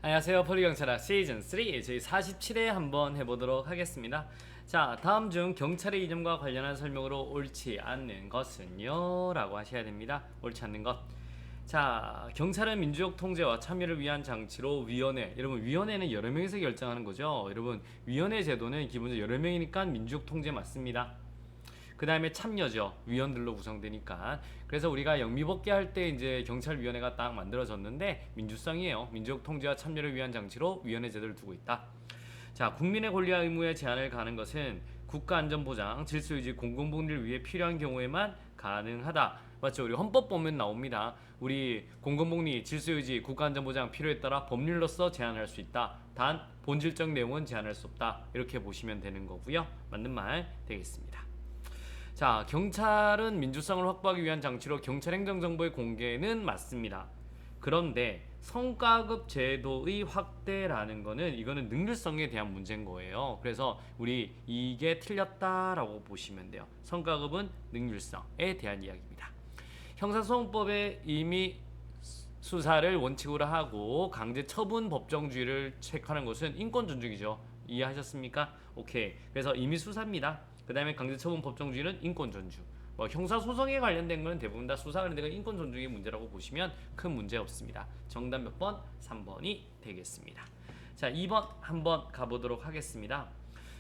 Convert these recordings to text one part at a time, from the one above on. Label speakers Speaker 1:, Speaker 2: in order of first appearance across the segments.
Speaker 1: 안녕하세요. 폴리경찰학 시즌 3 저희 47회 한번 해보도록 하겠습니다. 자, 다음 중 경찰의 이름과 관련한 설명으로 옳지 않는 것은요? 라고 하셔야 됩니다. 옳지 않는 것. 자, 경찰은 민주적 통제와 참여를 위한 장치로 위원회. 여러분, 위원회는 여러 명이서 결정하는 거죠. 여러분, 위원회 제도는 기본적으로 여러 명이니까 민주적 통제 맞습니다. 그 다음에 참여죠. 위원들로 구성되니까. 그래서 우리가 영미법계 할 때 이제 경찰위원회가 딱 만들어졌는데 민주성이에요. 민주적 통제와 참여를 위한 장치로 위원회 제도를 두고 있다. 자, 국민의 권리와 의무에 제한을 가하는 것은 국가안전보장, 질서유지, 공공복리를 위해 필요한 경우에만 가능하다. 맞죠? 우리 헌법 보면 나옵니다. 우리 공공복리, 질서유지, 국가안전보장 필요에 따라 법률로서 제한할 수 있다. 단 본질적 내용은 제한할 수 없다. 이렇게 보시면 되는 거고요. 맞는 말 되겠습니다. 자, 경찰은 민주성을 확보하기 위한 장치로 경찰 행정정보의 공개는 맞습니다. 그런데 성과급 제도의 확대라는 거는 이거는 능률성에 대한 문제인 거예요. 그래서 우리 이게 틀렸다라고 보시면 돼요. 성과급은 능률성에 대한 이야기입니다. 형사소송법에 이미 수사를 원칙으로 하고 강제 처분 법정주의를 체크하는 것은 인권 존중이죠. 이해하셨습니까? 오케이. 그래서 이미 수사입니다. 그 다음에 강제처분 법정주의는 인권 존중. 뭐 형사소송에 관련된 건 대부분 다 수사 관련된 건 인권 존중의 문제라고 보시면 큰 문제 없습니다. 정답 몇 번? 3번이 되겠습니다. 자, 2번 한번 가보도록 하겠습니다.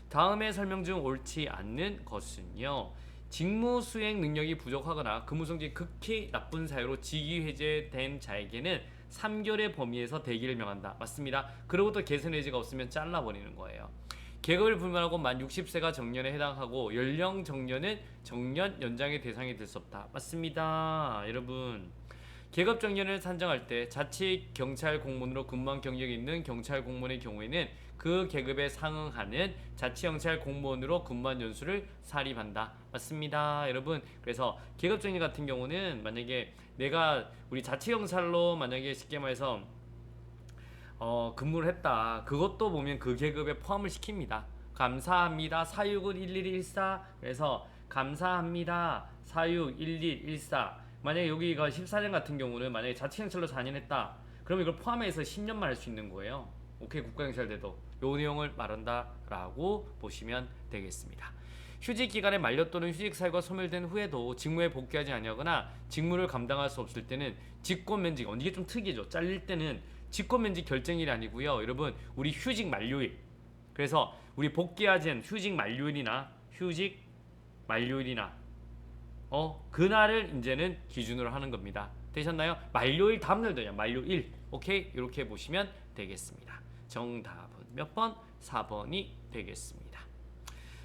Speaker 1: 다음에 설명 중 옳지 않는 것은요. 직무 수행 능력이 부족하거나 근무성질이 극히 나쁜 사유로 직위 해제된 자에게는 3개월의 범위에서 대기를 명한다. 맞습니다. 그리고 또 개선 의지가 없으면 잘라버리는 거예요. 계급을 불문하고 만 60세가 정년에 해당하고 연령 정년은 정년 연장의 대상이 될 수 없다. 맞습니다. 여러분, 계급 정년을 산정할 때 자치 경찰 공무원으로 근무한 경력이 있는 경찰 공무원의 경우에는 그 계급에 상응하는 자치 경찰 공무원으로 근무한 연수를 사립한다. 맞습니다. 여러분, 그래서 계급 정년 같은 경우는 만약에 내가 우리 자치 경찰로 만약에 쉽게 말해서 근무를 했다. 그것도 보면 그 계급에 포함을 시킵니다. 감사합니다. 사육은 1114. 그래서 감사합니다. 사육 1114. 만약에 여기가 14년 같은 경우는 만약에 자치경찰로 4년 했다. 그럼 이걸 포함해서 10년만 할 수 있는 거예요. 오케이, 국가경찰대도 요 내용을 말한다라고 보시면 되겠습니다. 휴직 기간에 만료 또는 휴직 사유가 소멸된 후에도 직무에 복귀하지 아니하거나 직무를 감당할 수 없을 때는 직권면직. 이게 좀 특이죠. 잘릴 때는 직권면직 결정일이 아니고요. 여러분, 우리 휴직 만료일. 그래서 우리 복귀하지 않은 휴직 만료일이나 그날을 이제는 기준으로 하는 겁니다. 되셨나요? 만료일 다음날도 그냥 만료일. 오케이? 이렇게 보시면 되겠습니다. 정답은 몇 번? 4번이 되겠습니다.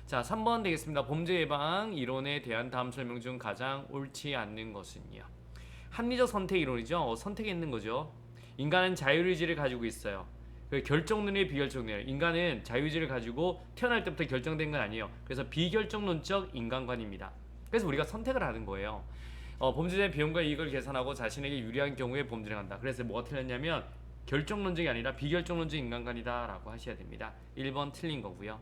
Speaker 1: 자, 3번 되겠습니다. 범죄 예방 이론에 대한 다음 설명 중 가장 옳지 않는 것은요. 합리적 선택 이론이죠. 선택했는 거죠. 인간은 자율의지를 가지고 있어요. 결정론의 비결정론. 인간은 자율의지를 가지고 태어날 때부터 결정된 건 아니에요. 그래서 비결정론적 인간관입니다. 그래서 우리가 선택을 하는 거예요. 범죄자의 비용과 이익을 계산하고 자신에게 유리한 경우에 범죄를 한다. 그래서 뭐가 틀렸냐면 결정론적이 아니라 비결정론적 인간관이다 라고 하셔야 됩니다. 1번 틀린 거고요.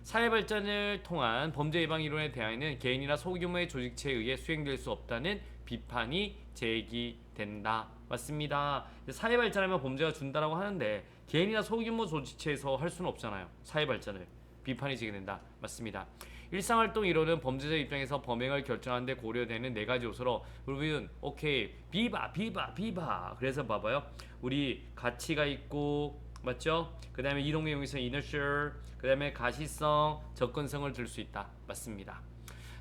Speaker 1: 사회발전을 통한 범죄 예방 이론에 대하여는 개인이나 소규모의 조직체에 의해 수행될 수 없다는 비판이 제기된다. 맞습니다. 사회발전하면 범죄가 준다라고 하는데 개인이나 소규모 조직체에서 할 수는 없잖아요. 사회발전을. 비판이 제기된다. 맞습니다. 일상활동 이론은 범죄자 입장에서 범행을 결정하는 데 고려되는 4가지 요소로 우리는 오케이 비바. 그래서 봐봐요. 우리 가치가 있고 맞죠? 그 다음에 이동의 용이성 inertia, 그 다음에 가시성, 접근성을 들 수 있다. 맞습니다.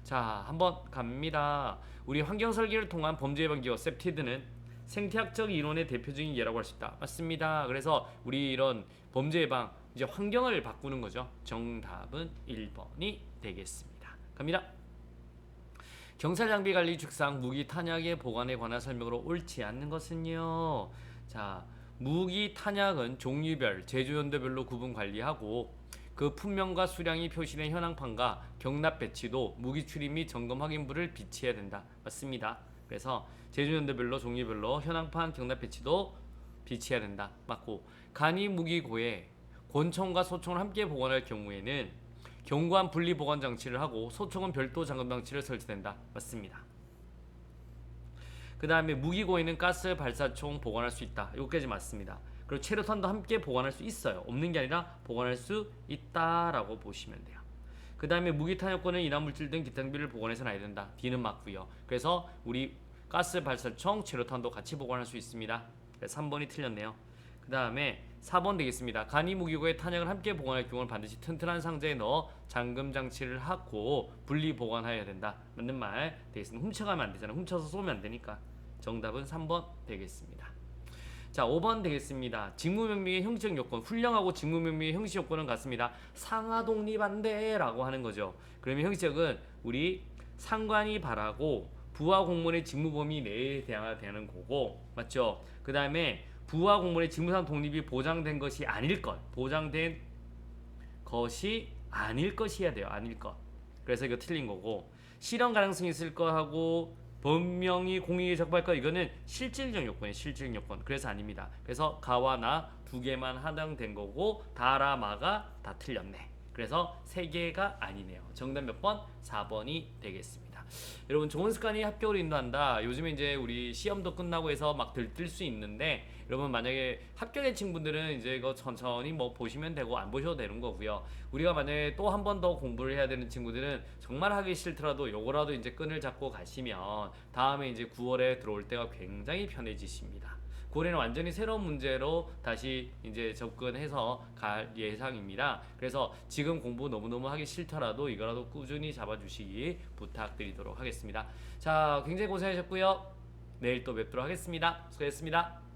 Speaker 1: 자, 한번 갑니다. 우리 환경 설계를 통한 범죄 예방 기업 셉티드는 생태학적 이론의 대표적인 예라고 할 수 있다. 맞습니다. 그래서 우리 이런 범죄 예방 이제 환경을 바꾸는 거죠. 정답은 1번이 되겠습니다. 갑니다. 경찰 장비 관리 축상 무기 탄약의 보관에 관한 설명으로 옳지 않는 것은요. 자, 무기 탄약은 종류별, 제조 연도별로 구분 관리하고 그 품명과 수량이 표시된 현황판과 경납 배치도 무기 출입 및 점검 확인부를 비치해야 된다. 맞습니다. 그래서 제조 연도별로 종류별로 현황판, 경납 배치도 비치해야 된다. 맞고 간이 무기고에 권총과 소총을 함께 보관할 경우에는 견고한 분리 보관 장치를 하고 소총은 별도 잠금 장치를 설치된다. 맞습니다. 그 다음에 무기고에는 가스 발사총 보관할 수 있다. 여기까지 맞습니다. 그리고 체류탄도 함께 보관할 수 있어요. 없는 게 아니라 보관할 수 있다라고 보시면 돼요. 그 다음에 무기탄약권은 이난물질 등 기타 장비를 보관해서는 안 된다. D는 맞고요. 그래서 우리 가스 발사총, 체류탄도 같이 보관할 수 있습니다. 3번이 틀렸네요. 그 다음에 4번 되겠습니다. 간이 무기고의 탄약을 함께 보관할 경우는 반드시 튼튼한 상자에 넣어 잠금 장치를 하고 분리 보관해야 된다. 맞는 말 되겠습니다. 훔쳐가면 안 되잖아. 훔쳐서 쏘면 안 되니까. 정답은 3번 되겠습니다. 자, 5번 되겠습니다. 직무명령의 형식 요건, 훈령하고 직무명령의 형식 요건은 같습니다. 상하 독립한데라고 하는 거죠. 그러면 형식은 우리 상관이 바라고 부하 공무원의 직무 범위 내에 대항하는 거고, 맞죠? 그 다음에 부하 공무원의 직무상 독립이 보장된 것이 아닐 것, 보장된 것이 아닐 것이어야 돼요. 아닐 것. 그래서 이거 틀린 거고, 실현 가능성이 있을 거 하고 분명히 공익에 적합할 거, 이거는 실질적 요건이에요. 실질적 요건. 그래서 아닙니다. 그래서 가와 나 두 개만 하당된 거고 다라 마가 다 틀렸네. 그래서 세 개가 아니네요. 정답 몇 번? 4번이 되겠습니다. 여러분, 좋은 습관이 합격을 인도한다. 요즘에 이제 우리 시험도 끝나고 해서 막 들뜰 수 있는데, 여러분 만약에 합격의 친구들은 이제 이거 천천히 뭐 보시면 되고 안 보셔도 되는 거고요. 우리가 만약에 또 한 번 더 공부를 해야 되는 친구들은 정말 하기 싫더라도 요거라도 이제 끈을 잡고 가시면 다음에 이제 9월에 들어올 때가 굉장히 편해지십니다. 9월에는 완전히 새로운 문제로 다시 이제 접근해서 갈 예상입니다. 그래서 지금 공부 너무너무 하기 싫더라도 이거라도 꾸준히 잡아주시기 부탁드리도록 하겠습니다. 자, 굉장히 고생하셨고요. 내일 또 뵙도록 하겠습니다. 수고했습니다.